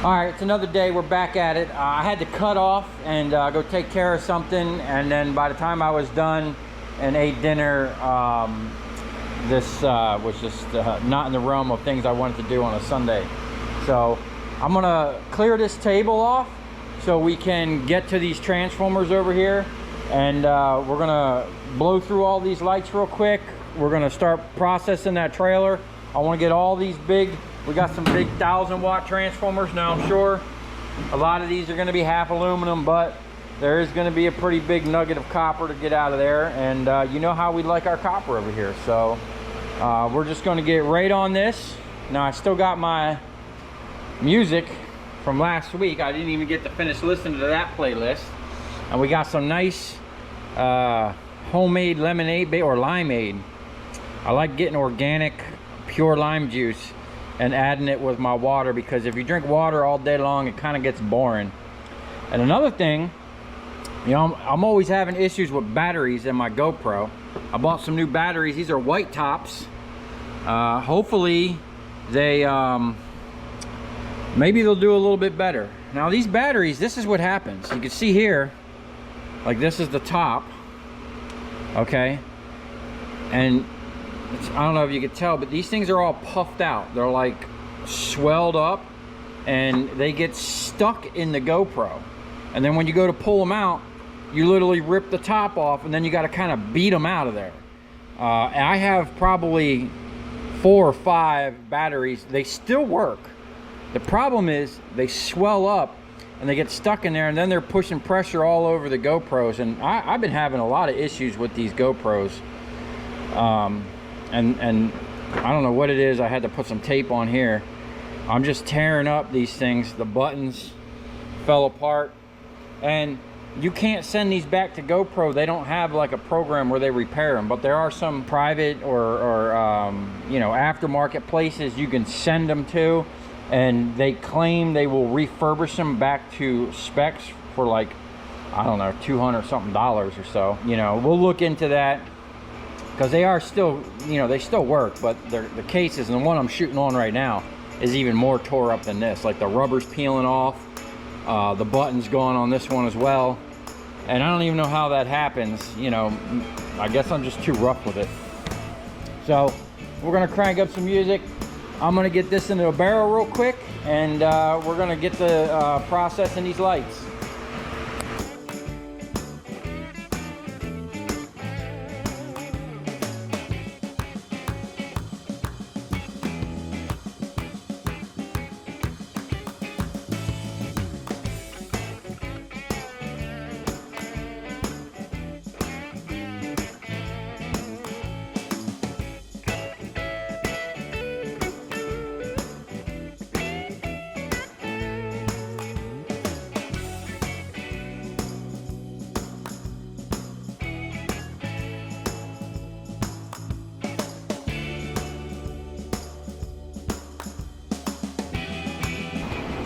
All right, it's another day. We're back at it. I had to cut off and go take care of something, and then by the time I was done and ate dinner, this was just not in the realm of things I wanted to do on a Sunday. So I'm gonna clear this table off so we can get to these transformers over here, and we're gonna blow through all these lights real quick. We're gonna start processing that trailer. I want to get all these big, we got some big 1,000-watt transformers now. I'm sure a lot of these are going to be half aluminum, but there is going to be a pretty big nugget of copper to get out of there, and you know how we like our copper over here. So we're just going to get right on this. Now I still got my music from last week. I didn't even get to finish listening to that playlist, and we got some nice homemade lemonade or limeade. I like getting organic pure lime juice and adding it with my water, because if you drink water all day long, it kind of gets boring. And another thing, you know, I'm always having issues with batteries in my GoPro. I bought some new batteries. These are white tops. Hopefully they maybe they'll do a little bit better. Now these batteries, this is what happens. You can see here, like this is the top, okay, and I don't know if you could tell, but these things are all puffed out. They're like swelled up, and they get stuck in the GoPro. And then when you go to pull them out, you literally rip the top off, and then you got to kind of beat them out of there. And I have probably 4 or 5 batteries. They still work. The problem is they swell up and they get stuck in there, and then they're pushing pressure all over the GoPros. And I've been having a lot of issues with these GoPros. And I don't know what it is. I had to put some tape on here. I'm just tearing up these things. The buttons fell apart, and you can't send these back to GoPro. They don't have like a program where they repair them, but there are some private or you know, aftermarket places you can send them to, and they claim they will refurbish them back to specs for like, I don't know, $200 something or so. You know, we'll look into that, because they are still, you know, they still work, but the cases, and the one I'm shooting on right now is even more tore up than this. Like the rubber's peeling off, the button's gone on this one as well, and I don't even know how that happens. You know, I guess I'm just too rough with it. So we're gonna crank up some music. I'm gonna get this into a barrel real quick, and we're gonna get the processing these lights.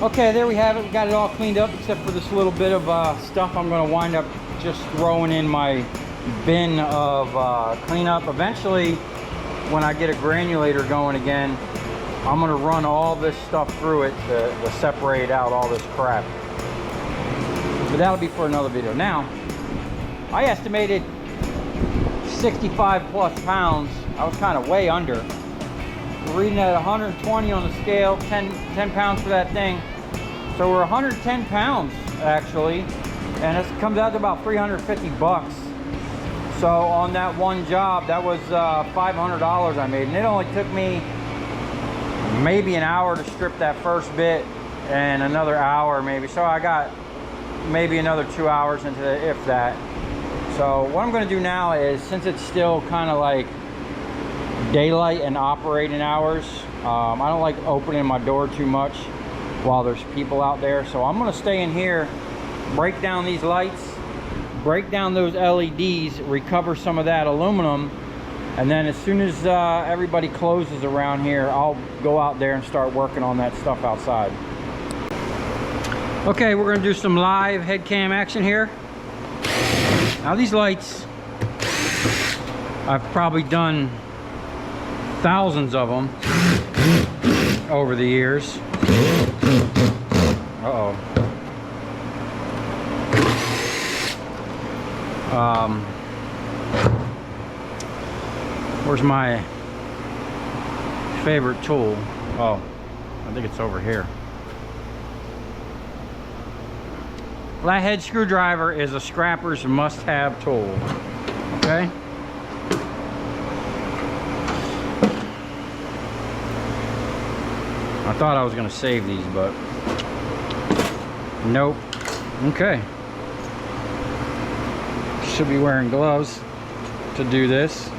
Okay, there we have it. We got it all cleaned up except for this little bit of stuff I'm going to wind up just throwing in my bin of cleanup. Eventually, when I get a granulator going again, I'm going to run all this stuff through it to separate out all this crap. But that'll be for another video. Now, I estimated 65 plus pounds. I was kind of way under. We're reading at 120 on the scale, 10 pounds for that thing. So we're 110 pounds actually, and it comes out to about 350 bucks. So on that one job, that was $500 I made, and it only took me maybe an hour to strip that first bit, and another hour maybe. So I got maybe another 2 hours into it, if that. So what I'm going to do now is, since it's still kind of like daylight and operating hours, I don't like opening my door too much while there's people out there. So I'm going to stay in here, break down these lights, break down those LEDs, recover some of that aluminum, and then as soon as everybody closes around here, I'll go out there and start working on that stuff outside. Okay, we're going to do some live head cam action here. Now these lights, I've probably done thousands of them over the years. Where's my favorite tool? Oh, I think it's over here. Flathead screwdriver is a scrapper's must-have tool. Okay? I thought I was going to save these, but nope. Okay. Should be wearing gloves to do this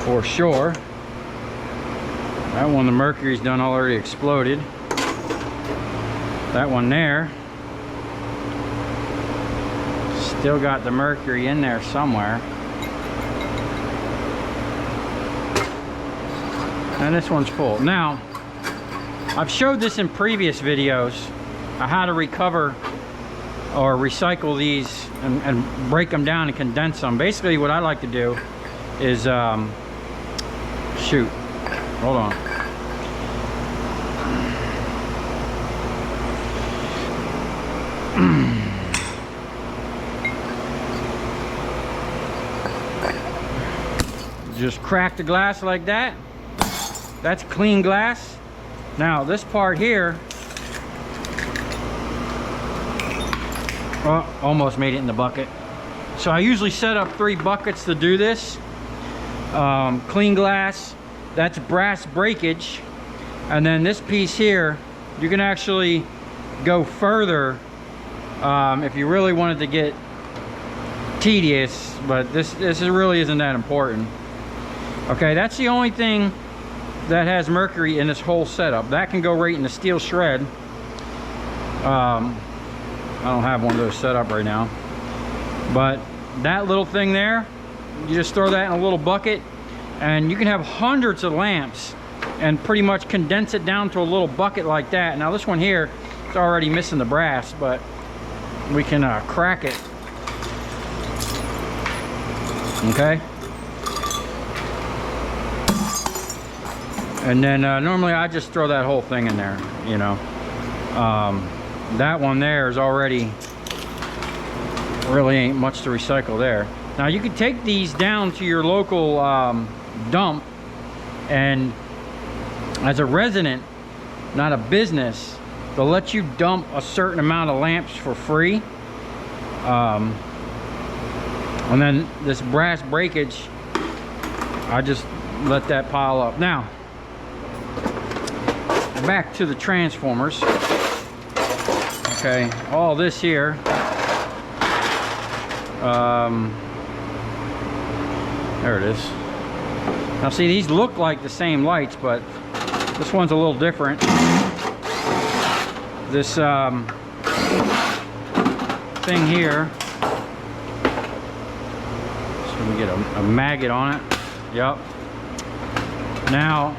for sure. That one, the mercury's done already exploded. That one there, still got the mercury in there somewhere. And this one's full. Now, I've showed this in previous videos, how to recover or recycle these and break them down and condense them. Basically what I like to do is, shoot, hold on. Just crack the glass like that. That's clean glass. Now this part here, oh, almost made it in the bucket. So I usually set up 3 buckets to do this. Clean glass, that's brass breakage, and then this piece here, you can actually go further if you really wanted to get tedious, but this really isn't that important. Okay, that's the only thing that has mercury in this whole setup. That can go right in the steel shred. I don't have one of those set up right now, but that little thing there, you just throw that in a little bucket, and you can have hundreds of lamps and pretty much condense it down to a little bucket like that. Now this one here, it's already missing the brass, but we can crack it. Okay. And then normally I just throw that whole thing in there, you know. That one there is already, really ain't much to recycle there. Now you can take these down to your local dump, and as a resident, not a business, they'll let you dump a certain amount of lamps for free. And then this brass breakage, I just let that pile up. Now, back to the transformers. Okay, all this here, there it is. Now see, these look like the same lights, but this one's a little different. This thing here, so we get a maggot on it. Yep. Now,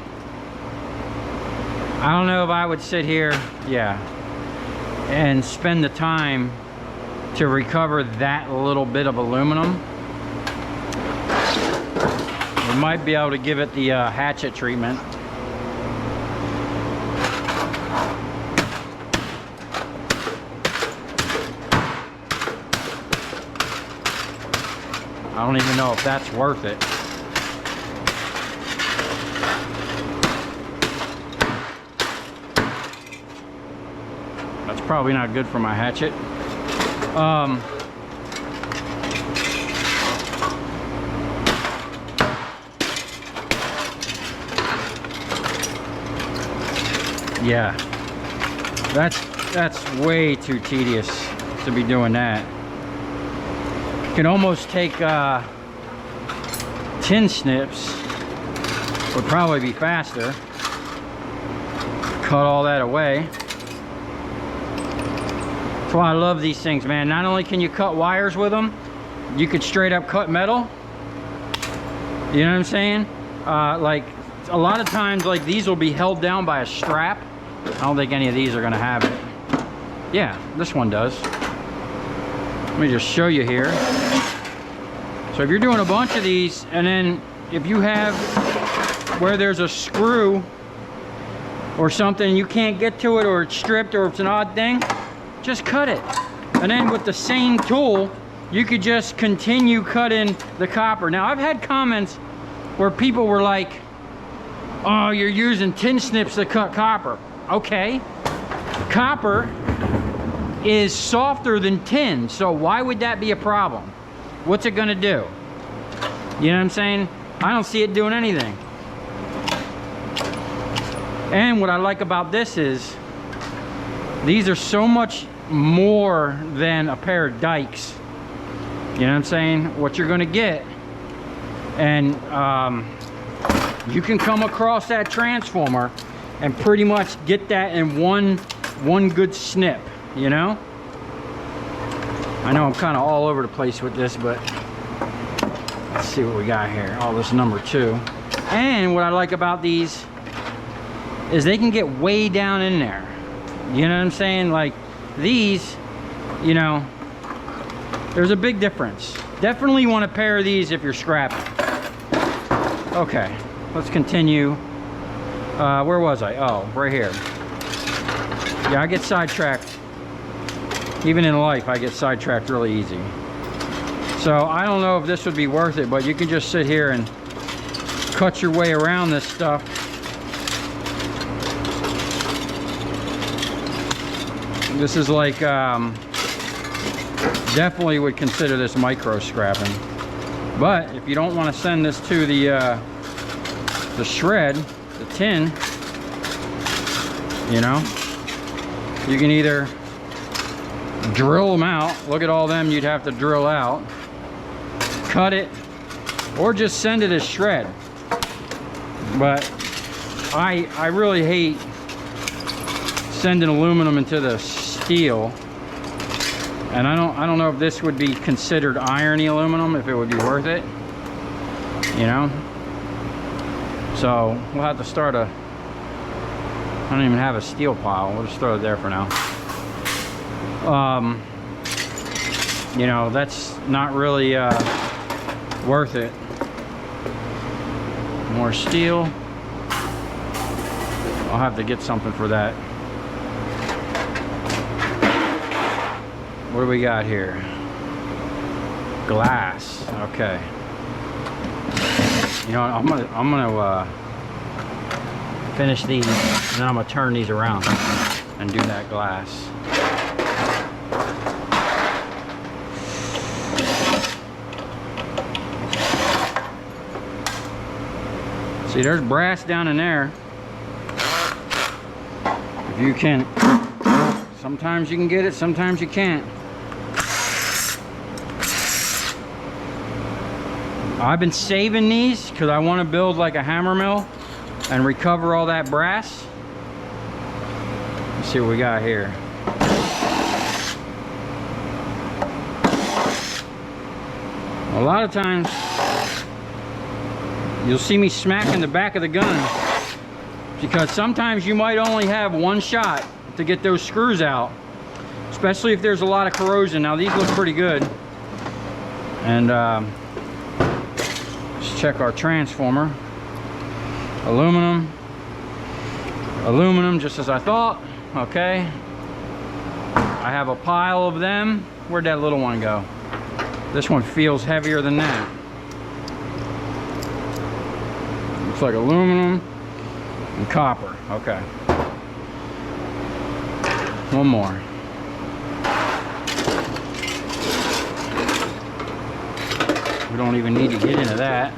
I don't know if I would sit here, yeah, and spend the time to recover that little bit of aluminum. We might be able to give it the hatchet treatment. I don't even know if that's worth it. That's probably not good for my hatchet. Yeah, that's way too tedious to be doing that. You can almost take tin snips, would probably be faster. Cut all that away. That's why I love these things, man. Not only can you cut wires with them, you could straight up cut metal. You know what I'm saying? Like a lot of times, like these will be held down by a strap. I don't think any of these are gonna have it. Yeah, this one does. Let me just show you here. So if you're doing a bunch of these, and then if you have where there's a screw or something, you can't get to it, or it's stripped, or it's an odd thing, just cut it. And then with the same tool, you could just continue cutting the copper. Now, I've had comments where people were like, oh, you're using tin snips to cut copper. Okay, copper is softer than tin, so why would that be a problem? What's it gonna do? You know what I'm saying? I don't see it doing anything. And what I like about this is, these are so much more than a pair of dikes. You know what I'm saying? What you're gonna get. And you can come across that transformer and pretty much get that in one good snip, you know? I know I'm kind of all over the place with this, but let's see what we got here. Oh, this number 2. And what I like about these is they can get way down in there. You know what I'm saying? Like these, you know, there's a big difference. Definitely want a pair of these if you're scrapping. Okay, let's continue. Where was I? Oh, right here. Yeah, I get sidetracked. Even in life, I get sidetracked really easy. So I don't know if this would be worth it, but you can just sit here and cut your way around this stuff. This is like, definitely would consider this micro scrapping. But if you don't want to send this to the shred, the tin, you know, you can either drill them out. Look at all them you'd have to drill out, cut it, or just send it as shred. But I really hate sending aluminum into the steel, and I don't know if this would be considered irony aluminum, if it would be worth it, you know. So we'll have to start a, I don't even have a steel pile, we'll just throw it there for now. You know, that's not really worth it. More steel. I'll have to get something for that. What do we got here? Glass. Okay. You know, I'm gonna finish these, and then I'm gonna turn these around and do that glass. See, there's brass down in there. If you can, sometimes you can get it, sometimes you can't. I've been saving these because I want to build like a hammer mill and recover all that brass. Let's see what we got here. A lot of times you'll see me smacking the back of the gun because sometimes you might only have one shot to get those screws out, especially if there's a lot of corrosion. Now these look pretty good. And let's check our transformer. Aluminum, aluminum, just as I thought. Okay, I have a pile of them. Where'd that little one go? This one feels heavier than that. Looks like aluminum and copper. Okay. One more. We don't even need to get into that.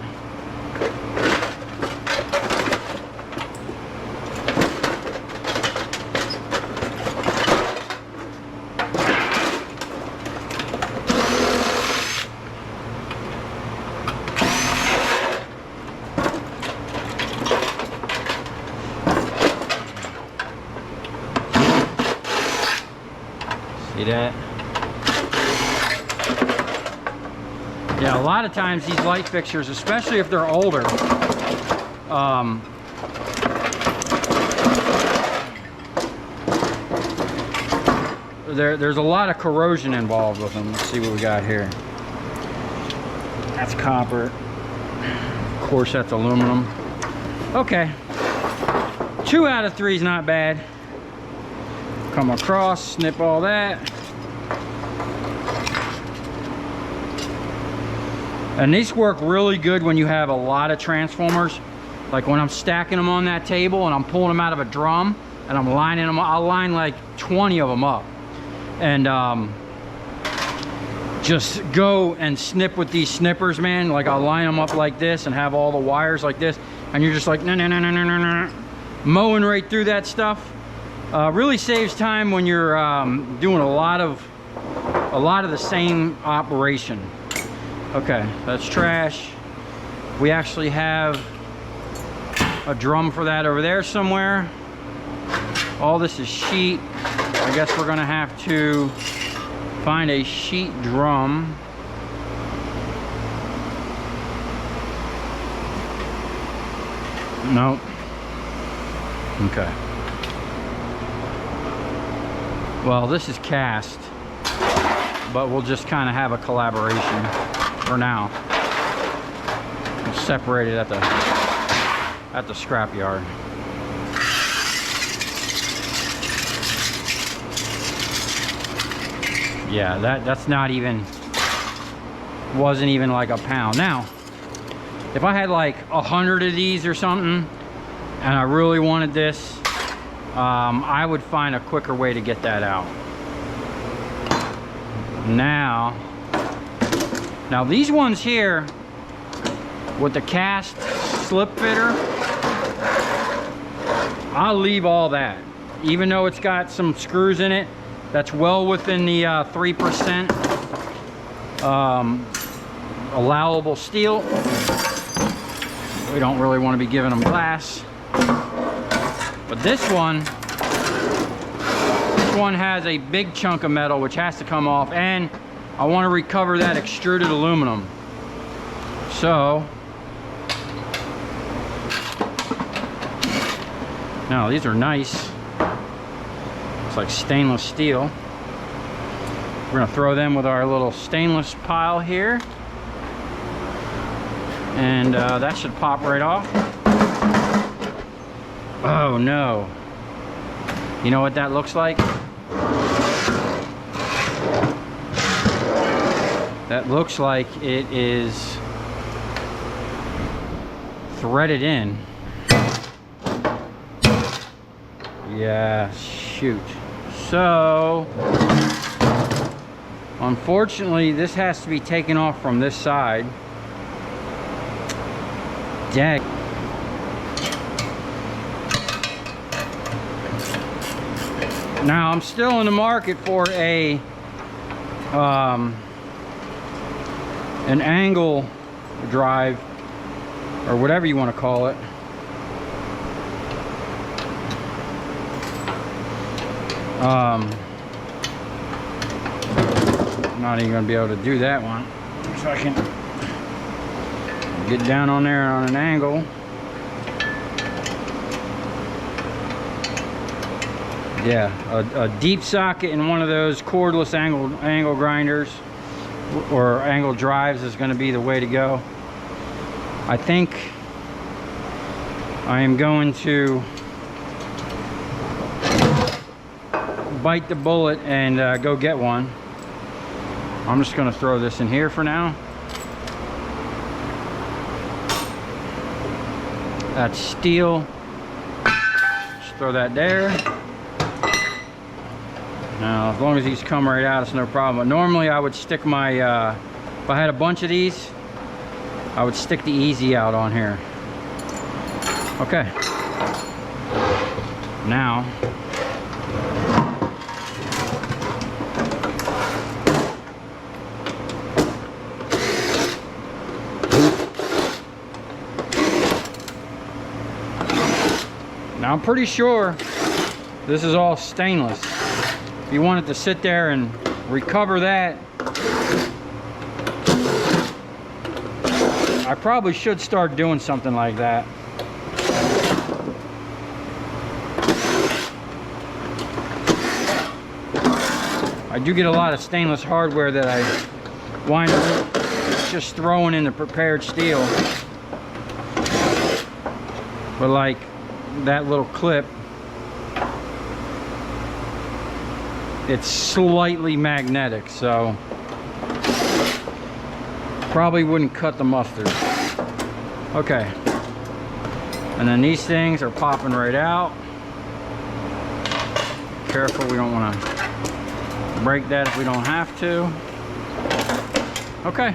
See that? Yeah, a lot of times these light fixtures, especially if they're older, there's a lot of corrosion involved with them. Let's see what we got here. That's copper. Of course, that's aluminum. Okay. 2 out of 3 is not bad. Come across, snip all that. And these work really good when you have a lot of transformers. Like when I'm stacking them on that table and I'm pulling them out of a drum and I'm lining them, I'll line like 20 of them up. And just go and snip with these snippers, man. Like I'll line them up like this and have all the wires like this. And you're just like, mowing right through that stuff. Really saves time when you're doing a lot of the same operation. Okay, that's trash. We actually have a drum for that over there somewhere. All this is sheet. I guess we're gonna have to find a sheet drum. Nope. Okay. Well, this is cast, but we'll just kind of have a collaboration for now. We'll separate it at the scrapyard. Yeah, that's not even, wasn't even like a pound. Now, if I had like 100 of these or something, and I really wanted this, I would find a quicker way to get that out. Now these ones here with the cast slip fitter, I'll leave all that. Even though it's got some screws in it, that's well within the 3% allowable steel. We don't really want to be giving them glass. But this one has a big chunk of metal which has to come off, and I want to recover that extruded aluminum. So now these are nice. It's like stainless steel. We're gonna throw them with our little stainless pile here, and that should pop right off. Oh no. You know what that looks like? That looks like it is threaded in. Yeah, shoot. So, unfortunately, this has to be taken off from this side. Dang. Now, I'm still in the market for an angle drive, or whatever you want to call it. I'm not even going to be able to do that one. So I can get down on there on an angle. Yeah, a deep socket in one of those cordless angle grinders or angle drives is going to be the way to go. I think I am going to bite the bullet and go get one. I'm just going to throw this in here for now. That's steel. Just throw that there. Now, as long as these come right out, it's no problem. But normally I would stick my, if I had a bunch of these, I would stick the easy out on here. Okay. Now, I'm pretty sure this is all stainless. If you wanted to sit there and recover that, I probably should start doing something like that. I do get a lot of stainless hardware that I wind up just throwing in the prepared steel. But like that little clip, it's slightly magnetic, so Probably wouldn't cut the mustard. Okay. And then these things are popping right out. Careful, we don't want to break that if we don't have to. Okay.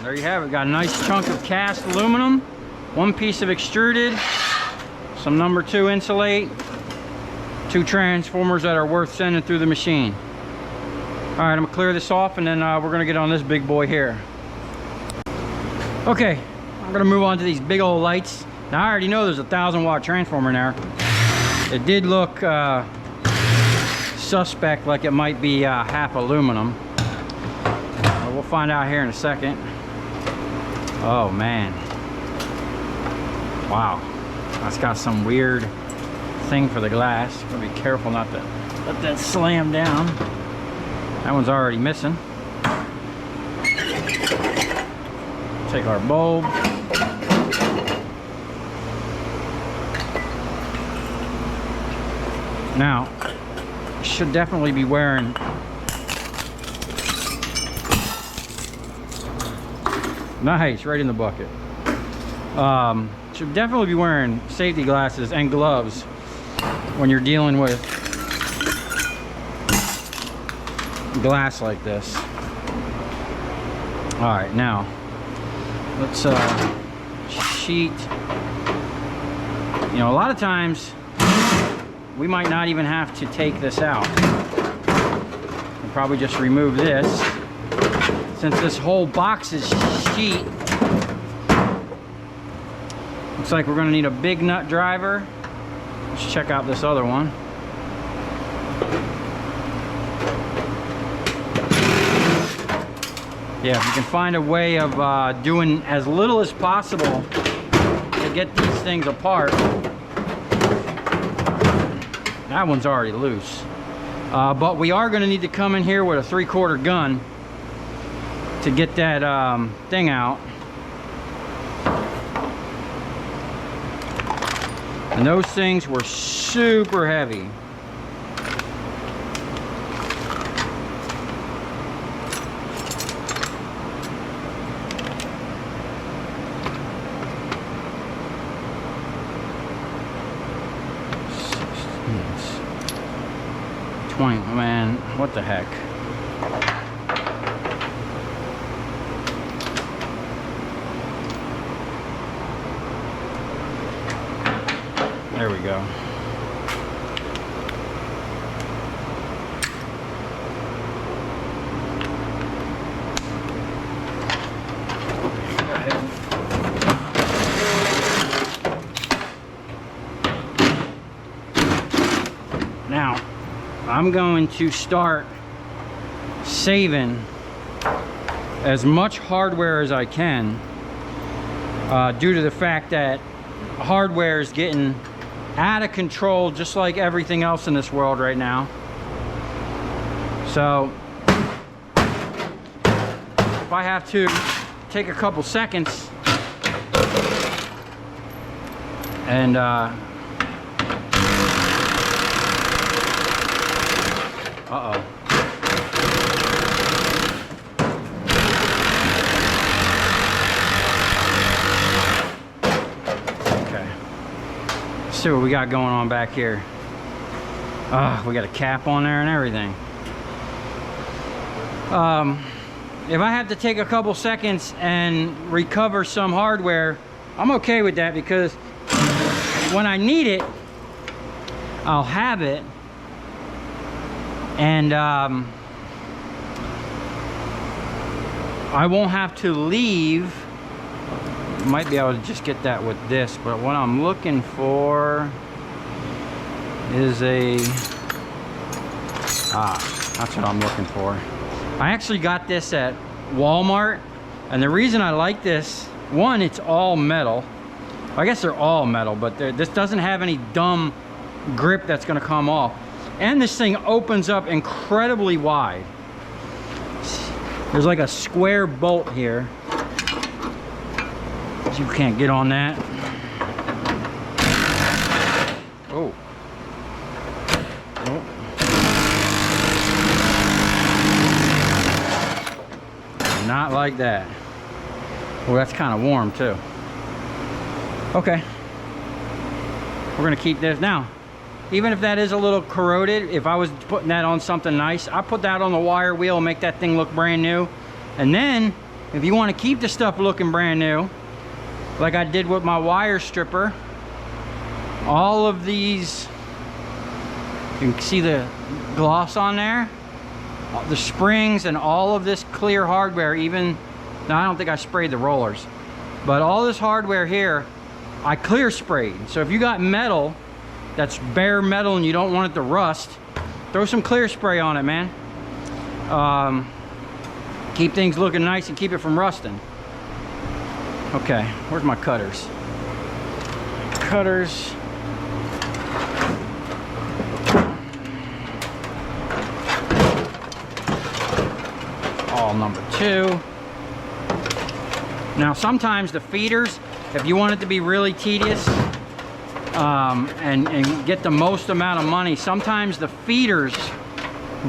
There you have it. Got a nice chunk of cast aluminum, one piece of extruded, some number 2 insulate, 2 transformers that are worth sending through the machine. All right, I'm gonna clear this off, and then we're gonna get on this big boy here. Okay, I'm gonna move on to these big old lights. Now I already know there's a 1,000-watt transformer in there. It did look suspect, like it might be half aluminum. We'll find out here in a second. Oh man, wow, that's got some weird thing for the glass. Gotta be careful not to let that slam down. That one's already missing. Take our bulb. Now, should definitely be wearing nice, right in the bucket. Should definitely be wearing safety glasses and gloves when you're dealing with glass like this. All right, now let's sheet. You know, a lot of times we might not even have to take this out. We'll probably just remove this. Since this whole box is sheet, looks like we're going to need a big nut driver. Let's check out this other one. Yeah, if you can find a way of doing as little as possible to get these things apart. That one's already loose. But we are going to need to come in here with a 3/4 gun to get that thing out. And those things were super heavy. Man, what the heck? There we go. Now, I'm going to start saving as much hardware as I can due to the fact that hardware is getting out of control, just like everything else in this world right now. So if I have to take a couple seconds and uh-oh. Okay. Let's see what we got going on back here. We got a cap on there and everything. If I have to take a couple seconds and recover some hardware, I'm okay with that, because when I need it, I'll have it. And I won't have to leave. Might be able to just get that with this, but what I'm looking for is that's what I'm looking for. I actually got this at Walmart, and the reason I like this, one, it's all metal. I guess they're all metal, but this doesn't have any dumb grip that's going to come off. And this thing opens up incredibly wide. There's like a square bolt here. You can't get on that. Oh. Oh. not like that. Well, that's kind of warm too. Okay. We're gonna keep this. Now, even if that is a little corroded, if I was putting that on something nice, I put that on the wire wheel and make that thing look brand new. And then, if you want to keep the stuff looking brand new, like I did with my wire stripper, all of these, you can see the gloss on there, the springs and all of this clear hardware, even, now I don't think I sprayed the rollers, but all this hardware here, I clear sprayed. So if you got metal that's bare metal and you don't want it to rust, throw some clear spray on it, man. Keep things looking nice and keep it from rusting. Okay, where's my cutters? Cutters. All number 2. Now sometimes the feeders, if you want it to be really tedious and get the most amount of money, sometimes the feeders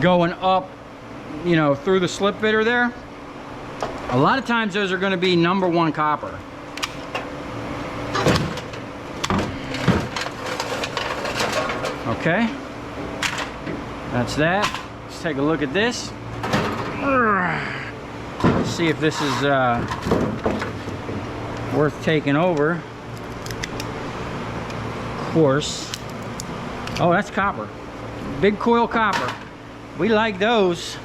going up, you know, through the slip fitter there, a lot of times those are going to be number 1 copper. Okay, that's that. Let's take a look at this. Let's see if this is worth taking over. Of course. Oh, that's copper. Big coil copper. We like those.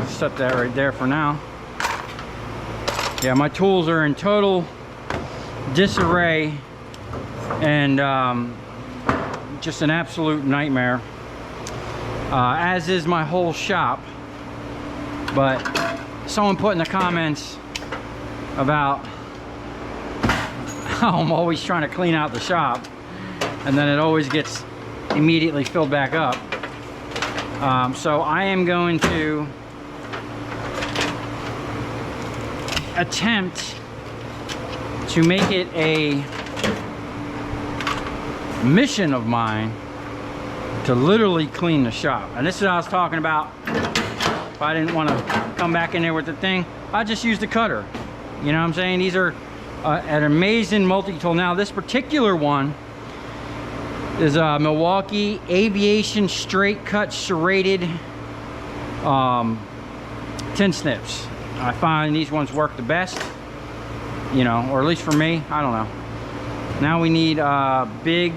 Set that right there for now. Yeah, my tools are in total disarray and just an absolute nightmare, as is my whole shop. But someone put in the comments about how I'm always trying to clean out the shop and then it always gets immediately filled back up. So I am going to attempt to make it a mission of mine to literally clean the shop. And this is what I was talking about. If I didn't want to come back in there with the thing, I just use the cutter. You know what I'm saying? These are an amazing multi-tool. Now this particular one is a Milwaukee Aviation straight cut serrated tin snips. I find these ones work the best, you know, or at least for me. I don't know. Now we need a big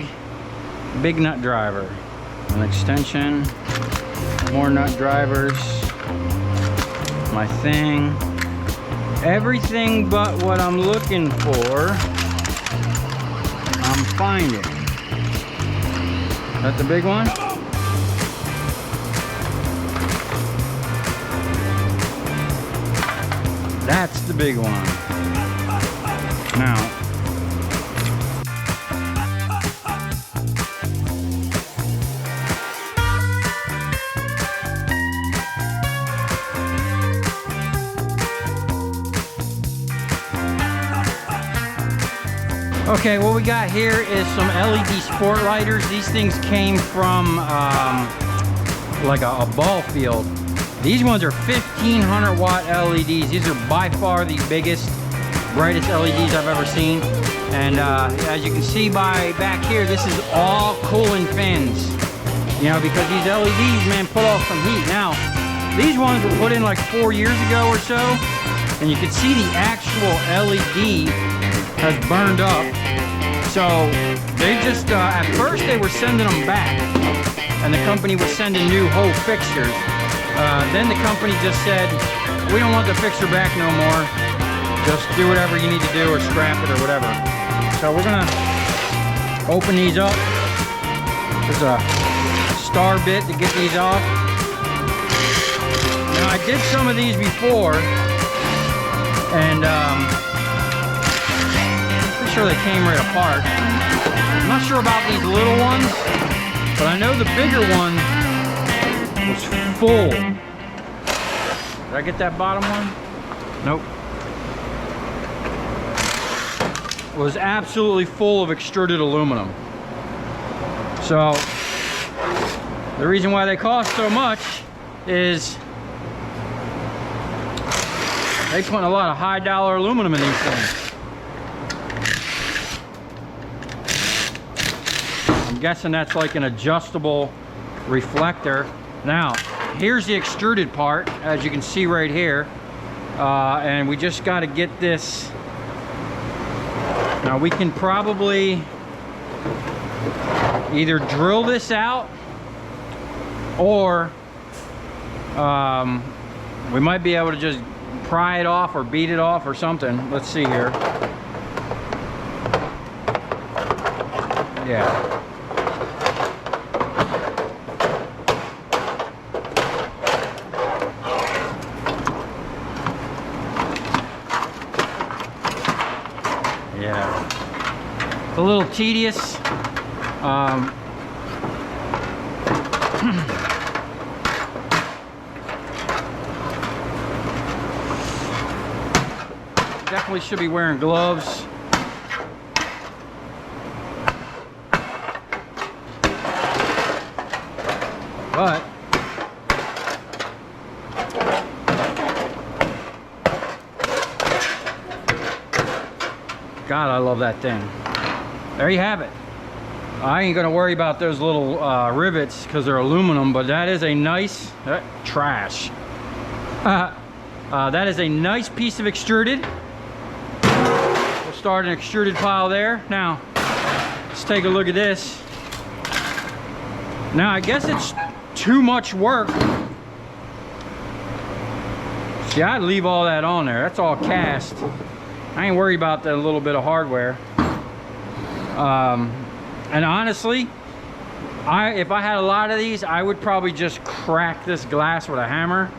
nut driver, an extension, more nut drivers, my thing, everything but what I'm looking for, I'm finding. Is that the big one? That's the big one. Now, okay, what we got here is some LED sport lighters. These things came from like a ball field. These ones are 1500 watt LEDs. These are by far the biggest, brightest LEDs I've ever seen. And as you can see by back here, this is all cooling fins. You know, because these LEDs, man, put off some heat. Now, these ones were put in like 4 years ago or so, and you can see the actual LED has burned up. So they just, at first they were sending them back, and the company was sending new whole fixtures. Then the company just said, we don't want the fixture back no more. Just do whatever you need to do or scrap it or whatever. So we're gonna open these up. There's a star bit to get these off. Now I did some of these before, and pretty sure they came right apart. I'm not sure about these little ones, but I know the bigger one was full. Did I get that bottom one? Nope. It was absolutely full of extruded aluminum. So the reason why they cost so much is They put a lot of high dollar aluminum in these things. I'm guessing that's like an adjustable reflector. Now, here's the extruded part, as you can see right here. And we just got to get this. Now we can probably either drill this out, or we might be able to just pry it off or beat it off or something. Let's see here. Yeah. Yeah. It's a little tedious. Definitely should be wearing gloves. But God, I love that thing. There you have it. I ain't gonna worry about those little rivets because they're aluminum, but that is a nice trash. That is a nice piece of extruded. We'll start an extruded pile there. Now, let's take a look at this. Now, I guess it's too much work. See, I'd leave all that on there. That's all cast. I ain't worried about that little bit of hardware. And honestly, if I had a lot of these, I would probably just crack this glass with a hammer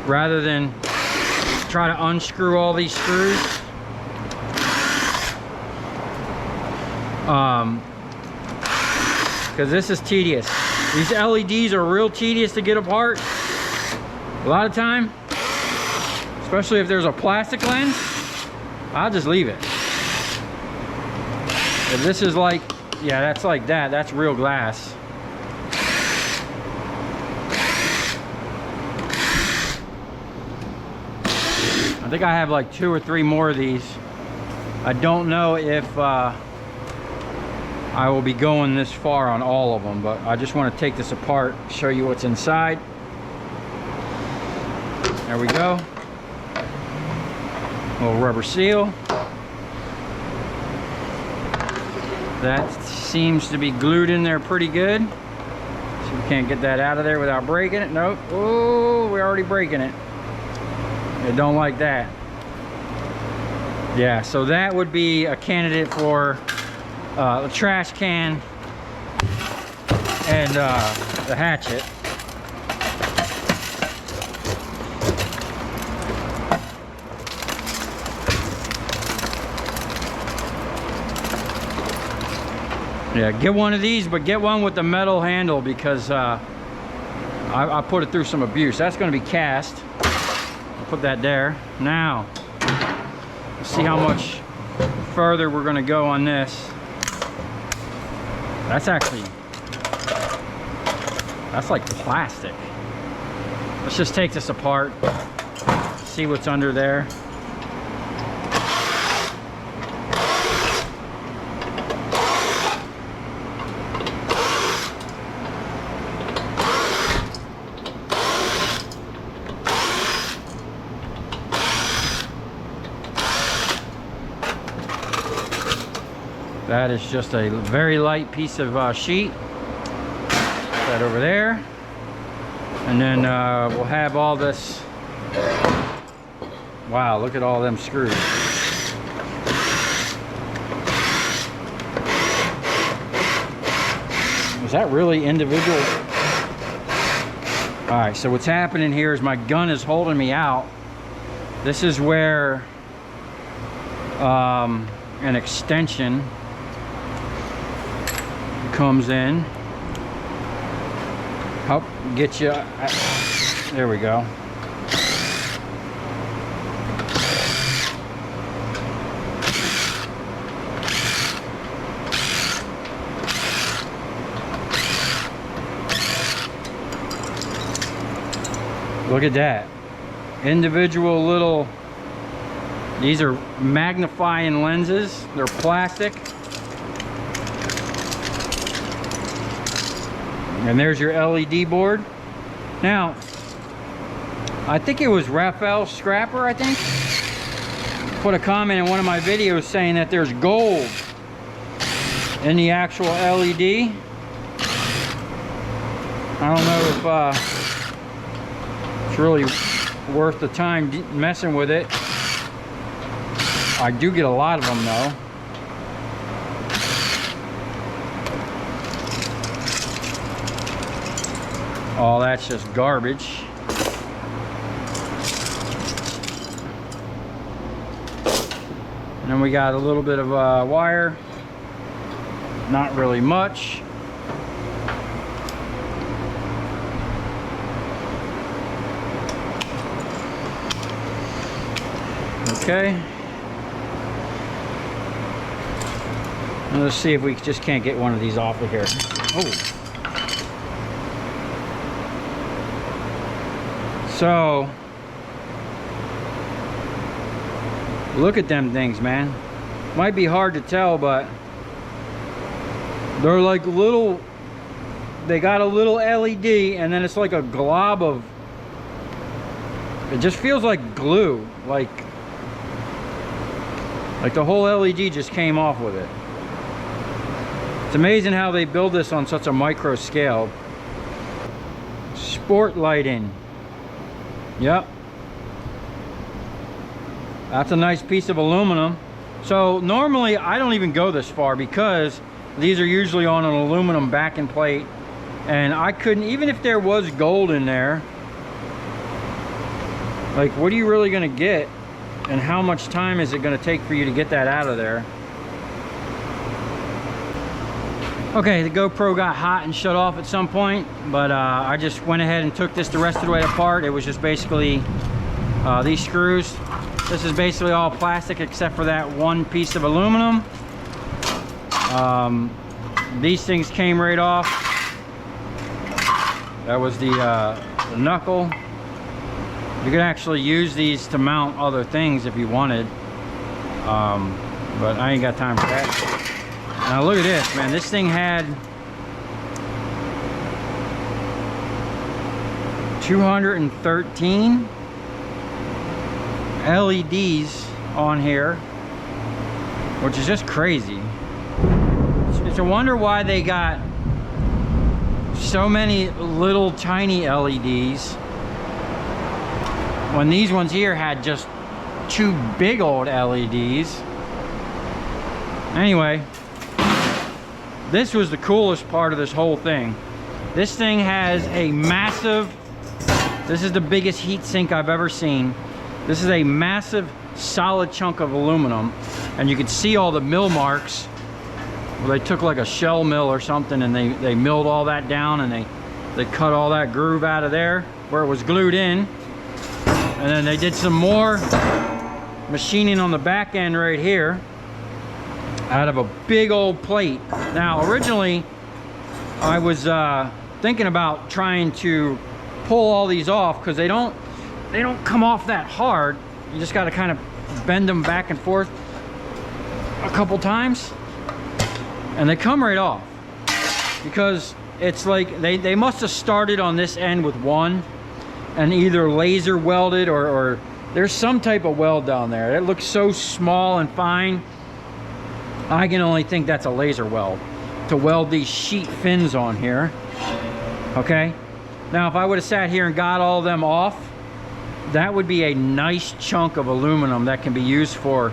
rather than try to unscrew all these screws. Because this is tedious. These LEDs are real tedious to get apart. A lot of time, especially if there's a plastic lens, I'll just leave it. If this is like, yeah, that's like that. That's real glass. I think I have like 2 or 3 more of these. I don't know if I will be going this far on all of them, but I just want to take this apart, show you what's inside. There we go. Little rubber seal. That seems to be glued in there pretty good. So we can't get that out of there without breaking it. Nope. Oh, we're already breaking it. I don't like that. Yeah, so that would be a candidate for the trash can and the hatchet. Yeah, get one of these, but get one with the metal handle because I put it through some abuse. That's going to be cast. I'll put that there. Now, let's see how much further we're going to go on this. That's like plastic. Let's just take this apart, see what's under there. That is just a very light piece of sheet. Put that over there. And then we'll have all this. Wow, look at all them screws. Is that really individual? All right, so what's happening here is my gun is holding me out. This is where an extension comes in. Help get you. There we go. Look at that. Individual little These are magnifying lenses. They're plastic. And there's your LED board. Now, I think it was Raphael Scrapper, I think, put a comment in one of my videos saying that there's gold in the actual LED. I don't know if it's really worth the time messing with it. I do get a lot of them though. Oh, that's just garbage. And then we got a little bit of wire. Not really much. Okay. And let's see if we just can't get one of these off of here. Oh. So, look at them things, man. Might be hard to tell, but they're like little, they got a little LED and then it's like a glob of, it just feels like glue, like the whole LED just came off with it. It's amazing how they build this on such a micro scale. Sport lighting. Yep. That's a nice piece of aluminum. So normally I don't even go this far because these are usually on an aluminum backing plate, and I couldn't, even if there was gold in there, like what are you really gonna get, and how much time is it gonna take for you to get that out of there? Okay, the GoPro got hot and shut off at some point, but I just went ahead and took this the rest of the way apart. It was just basically these screws. This is basically all plastic except for that one piece of aluminum. These things came right off. That was the knuckle. You could actually use these to mount other things if you wanted, but I ain't got time for that. Now look at this, man. This thing had 213 LEDs on here, which is just crazy. It's a wonder why they got so many little tiny LEDs when these ones here had just two big old LEDs. Anyway, this was the coolest part of this whole thing. This thing has a massive, this is the biggest heat sink I've ever seen. This is a massive solid chunk of aluminum, and you can see all the mill marks. Well, they took like a shell mill or something and they milled all that down, and they cut all that groove out of there where it was glued in. And then they did some more machining on the back end right here out of a big old plate. Now originally I was thinking about trying to pull all these off because they don't come off that hard. You just got to kind of bend them back and forth a couple times and they come right off, because it's like they must have started on this end with one and either laser welded or there's some type of weld down there. It looks so small and fine. I can only think that's a laser weld to weld these sheet fins on here. Okay, now if I would have sat here and got all of them off, that would be a nice chunk of aluminum that can be used for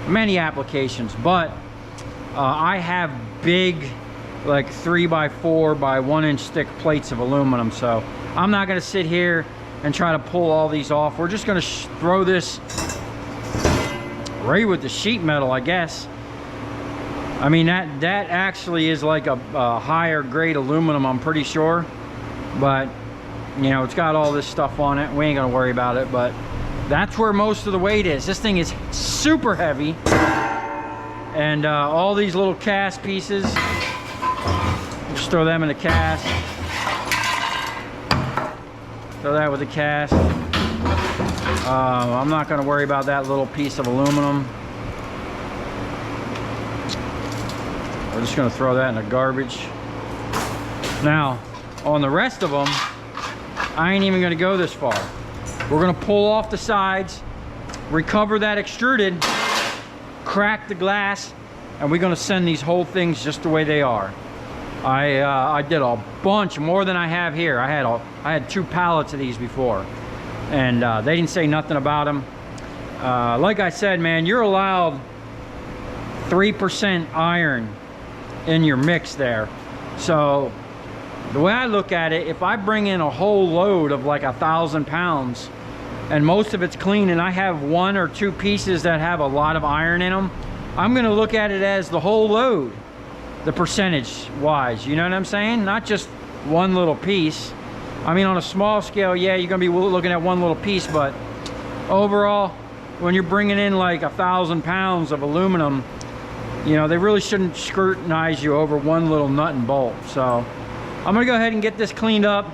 many applications. But I have big, like 3x4 by 1 inch thick plates of aluminum, so I'm not going to sit here and try to pull all these off. We're just going to throw this right with the sheet metal, I guess. I mean, that actually is like a higher grade aluminum, I'm pretty sure, but you know, it's got all this stuff on it. We ain't gonna worry about it, but that's where most of the weight is. This thing is super heavy, and all these little cast pieces, just throw them in the cast. Throw that with the cast. I'm not going to worry about that little piece of aluminum. We're just going to throw that in the garbage. Now, on the rest of them, I ain't even going to go this far. We're going to pull off the sides, recover that extruded, crack the glass, and we're going to send these whole things just the way they are. I did a bunch more than I have here. I had 2 pallets of these before, and they didn't say nothing about them. Like I said, man, you're allowed 3% iron in your mix there. So the way I look at it, if I bring in a whole load of like 1,000 pounds and most of it's clean, and I have 1 or 2 pieces that have a lot of iron in them, I'm going to look at it as the whole load, the percentage wise, you know what I'm saying? Not just one little piece. I mean, on a small scale, yeah, you're going to be looking at one little piece, but overall, when you're bringing in like 1,000 pounds of aluminum, you know, they really shouldn't scrutinize you over one little nut and bolt. So I'm going to go ahead and get this cleaned up,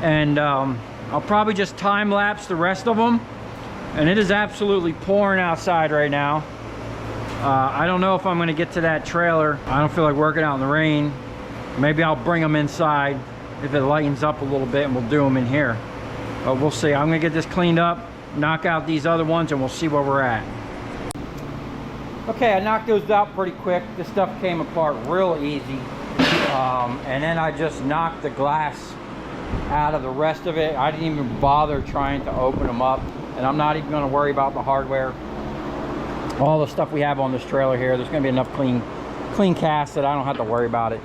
and I'll probably just time lapse the rest of them. And it is absolutely pouring outside right now. I don't know if I'm going to get to that trailer. I don't feel like working out in the rain. Maybe I'll bring them inside if it lightens up a little bit, and we'll do them in here. But we'll see. I'm going to get this cleaned up, knock out these other ones, and we'll see where we're at. Okay, I knocked those out pretty quick. This stuff came apart real easy. And then I just knocked the glass out of the rest of it. I didn't even bother trying to open them up, and I'm not even going to worry about the hardware. All the stuff we have on this trailer here, there's going to be enough clean cast that I don't have to worry about it.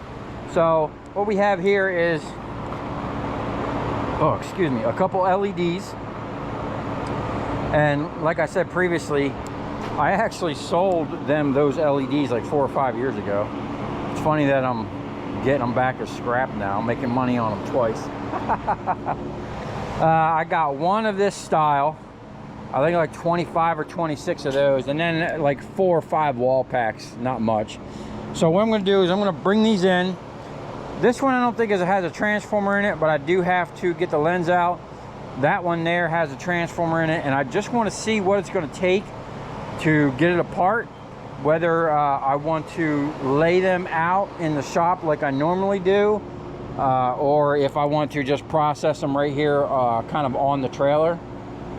So what we have here is, oh, excuse me, a couple LEDs. And like I said previously, I actually sold them those LEDs like 4 or 5 years ago. It's funny that I'm getting them back as scrap now, making money on them twice. I got one of this style. I think like 25 or 26 of those, and then like 4 or 5 wall packs, not much. So what I'm going to do is I'm going to bring these in. This one I don't think has a transformer in it, but I do have to get the lens out. That one there has a transformer in it, and I just want to see what it's going to take to get it apart. Whether I want to lay them out in the shop like I normally do, or if I want to just process them right here kind of on the trailer.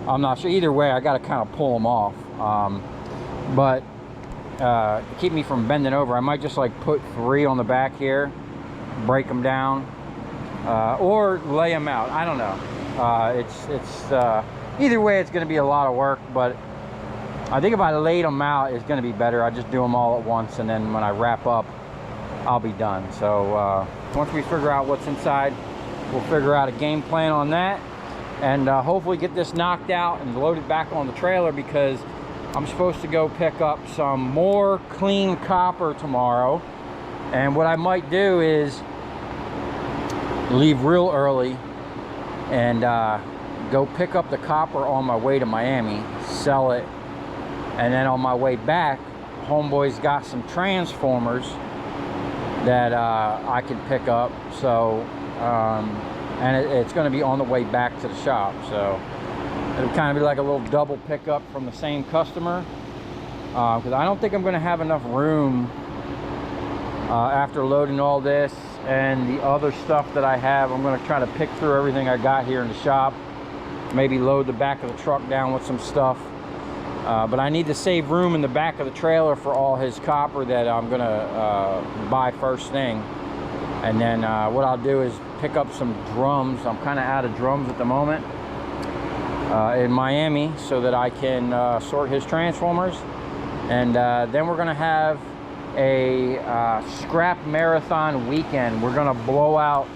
I'm not sure. Either way, I got to kind of pull them off. But to keep me from bending over, I might just like put 3 on the back here, break them down, or lay them out. I don't know. Either way, it's going to be a lot of work, but I think if I laid them out, it's going to be better. I just do them all at once, and then when I wrap up, I'll be done. So once we figure out what's inside, we'll figure out a game plan on that. And hopefully get this knocked out and loaded back on the trailer, because I'm supposed to go pick up some more clean copper tomorrow. And what I might do is leave real early and go pick up the copper on my way to Miami, sell it, and then on my way back, homeboy's got some transformers that I can pick up. So and it's going to be on the way back to the shop, so it'll kind of be like a little double pickup from the same customer, because I don't think I'm going to have enough room after loading all this and the other stuff that I have. I'm going to try to pick through everything I got here in the shop, maybe load the back of the truck down with some stuff, but I need to save room in the back of the trailer for all his copper that I'm going to buy first thing. And then what I'll do is pick up some drums. I'm kind of out of drums at the moment in Miami, so that I can sort his transformers. And then we're going to have a scrap marathon weekend. We're going to blow out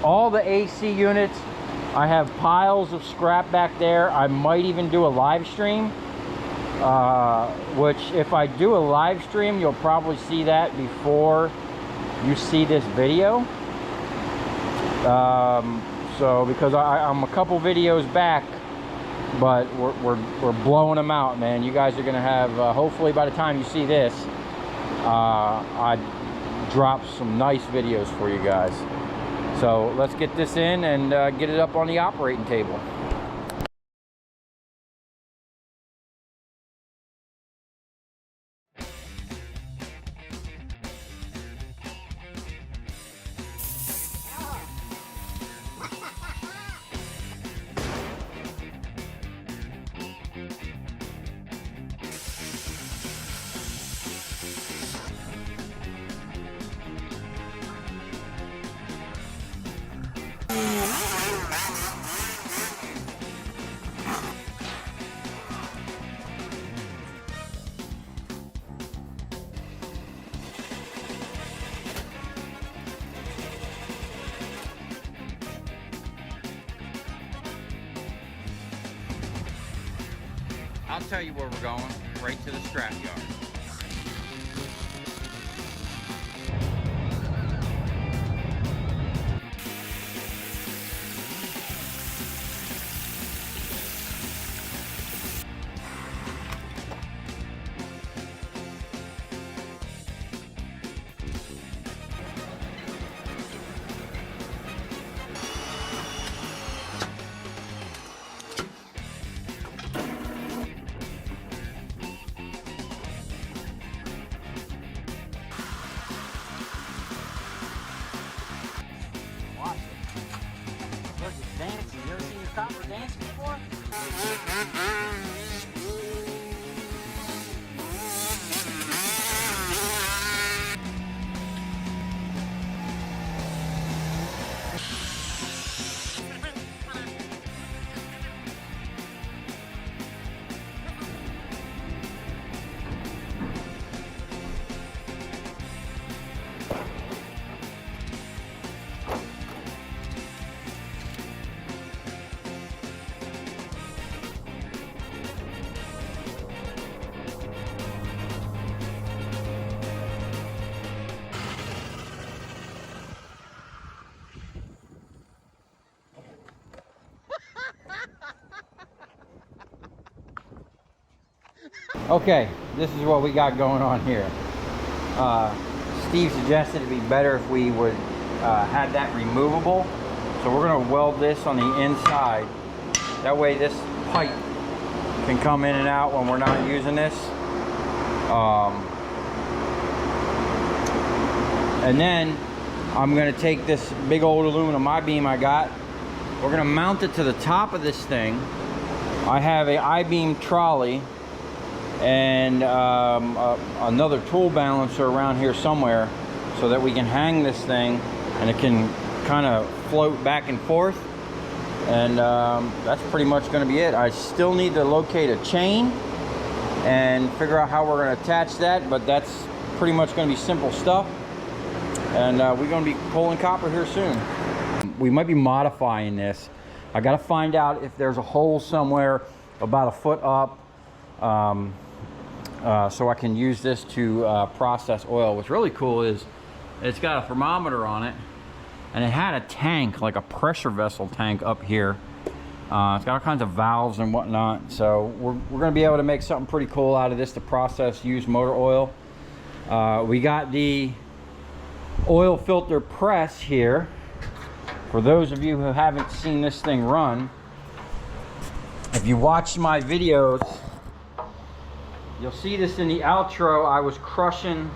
all the AC units. I have piles of scrap back there. I might even do a live stream, which if I do a live stream, you'll probably see that before you see this video. So because I'm a couple videos back, but we're blowing them out, man. You guys are gonna have hopefully by the time you see this, I dropped some nice videos for you guys. So let's get this in and get it up on the operating table. tell you where we're going, right to the scrap yard. Dancing. You ever seen your copper dance before? Okay, this is what we got going on here. Steve suggested it'd be better if we would have that removable. So we're gonna weld this on the inside. That way this pipe can come in and out when we're not using this. And then I'm gonna take this big old aluminum I-beam I got. We're gonna mount it to the top of this thing. I have a I-beam trolley and another tool balancer around here somewhere so that we can hang this thing and it can kind of float back and forth. And that's pretty much going to be it. I still need to locate a chain and figure out how we're going to attach that, but that's pretty much going to be simple stuff. And we're going to be pulling copper here soon. We might be modifying this. I got to find out if there's a hole somewhere about a foot up, so I can use this to process oil. What's really cool is it's got a thermometer on it, and it had a tank, like a pressure vessel tank up here. It's got all kinds of valves and whatnot, so we're going to be able to make something pretty cool out of this to process used motor oil. We got the oil filter press here. For those of you who haven't seen this thing run, if you watched my videos, you'll see this in the outro. I was crushing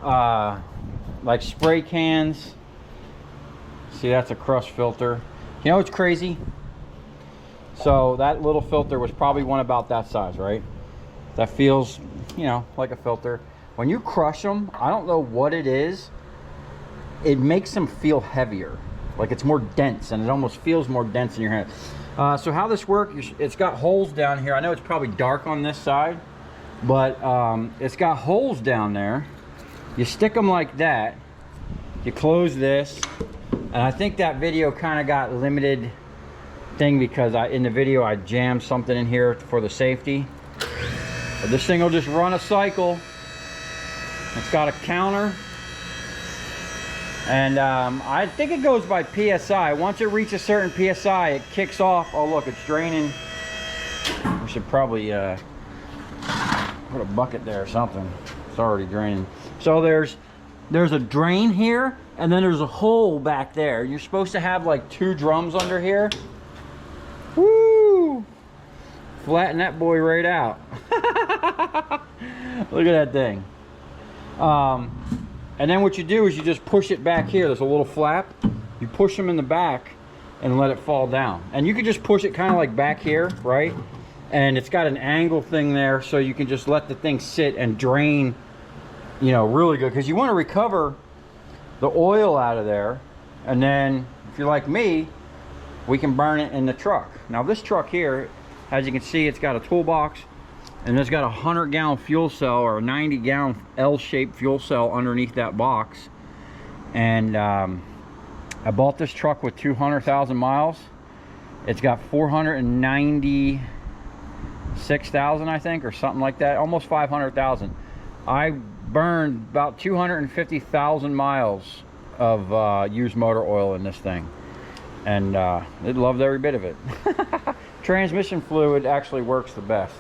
like spray cans. See, that's a crush filter. You know what's crazy? So that little filter was probably one about that size, right? That feels, you know, like a filter. When you crush them, I don't know what it is, it makes them feel heavier. Like it's more dense, and it almost feels more dense in your hand. So how this works, it's got holes down here. I know it's probably dark on this side, but it's got holes down there. You stick them like that. You close this, and I think that video kind of got limited thing because in the video I jammed something in here for the safety. But this thing will just run a cycle. It's got a counter, and I think it goes by PSI. Once it reaches a certain PSI, it kicks off. Oh look, it's draining. We should probably put a bucket there or something. It's already draining. So there's a drain here, and then there's a hole back there. You're supposed to have like 2 drums under here. Woo! Flatten that boy right out. Look at that thing. And then what you do is you just push it back here. There's a little flap. You push them in the back and let it fall down. And you can just push it kind of like back here, right? And it's got an angle thing there, so you can just let the thing sit and drain, you know, really good. Because you want to recover the oil out of there. And then, if you're like me, we can burn it in the truck. Now this truck here, as you can see, it's got a toolbox. And it's got a 100-gallon fuel cell, or a 90-gallon L-shaped fuel cell underneath that box. And I bought this truck with 200,000 miles. It's got 490 6,000, I think, or something like that, almost 500,000. I burned about 250,000 miles of used motor oil in this thing, and it loved every bit of it. Transmission fluid actually works the best.